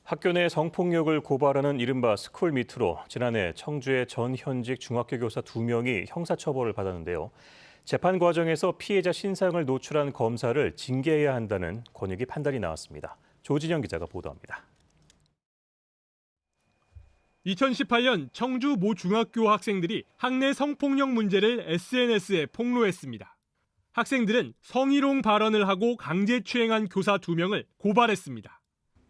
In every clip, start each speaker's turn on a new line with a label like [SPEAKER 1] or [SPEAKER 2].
[SPEAKER 1] 학교 내 성폭력을 고발하는 이른바 스쿨미투로 지난해 청주의 전 현직 중학교 교사 2명이 형사처벌을 받았는데요. 재판 과정에서 피해자 신상을 노출한 검사를 징계해야 한다는 권익위 판단이 나왔습니다. 조진영 기자가 보도합니다.
[SPEAKER 2] 2018년 청주 모 중학교 학생들이 학내 성폭력 문제를 SNS에 폭로했습니다. 학생들은 성희롱 발언을 하고 강제추행한 교사 2명을 고발했습니다.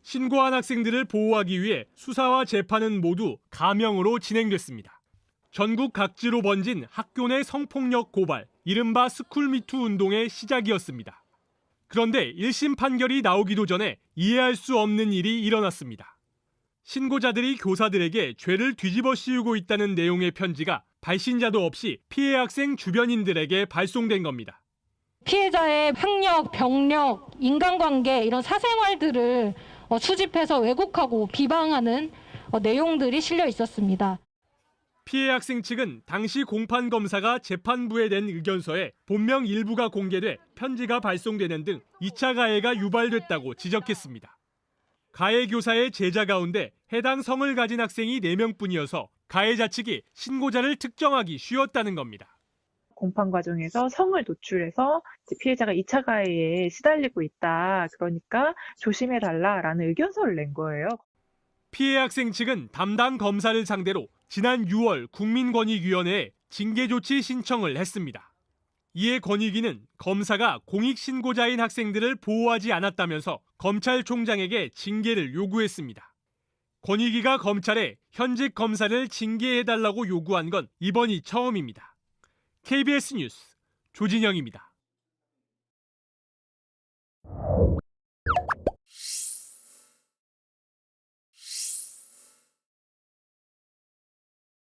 [SPEAKER 2] 신고한 학생들을 보호하기 위해 수사와 재판은 모두 가명으로 진행됐습니다. 전국 각지로 번진 학교 내 성폭력 고발, 이른바 스쿨미투 운동의 시작이었습니다. 그런데 1심 판결이 나오기도 전에 이해할 수 없는 일이 일어났습니다. 신고자들이 교사들에게 죄를 뒤집어 씌우고 있다는 내용의 편지가 발신자도 없이 피해 학생 주변인들에게 발송된 겁니다.
[SPEAKER 3] 피해자의 학력, 병력, 인간관계 이런 사생활들을 수집해서 왜곡하고 비방하는 내용들이 실려 있었습니다.
[SPEAKER 2] 피해 학생 측은 당시 공판 검사가 재판부에 낸 의견서에 본명 일부가 공개돼 편지가 발송되는 등 2차 가해가 유발됐다고 지적했습니다. 가해 교사의 제자 가운데 해당 성을 가진 학생이 4명뿐이어서 가해자 측이 신고자를 특정하기 쉬웠다는 겁니다.
[SPEAKER 4] 공판 과정에서 성을 노출해서 피해자가 2차 가해에 시달리고 있다. 그러니까 조심해달라라는 의견서를 낸 거예요.
[SPEAKER 2] 피해 학생 측은 담당 검사를 상대로 지난 6월 국민권익위원회에 징계조치 신청을 했습니다. 이에 권익위는 검사가 공익신고자인 학생들을 보호하지 않았다면서 검찰총장에게 징계를 요구했습니다. 권익위가 검찰에 현직 검사를 징계해달라고 요구한 건 이번이 처음입니다. KBS 뉴스 조진영입니다.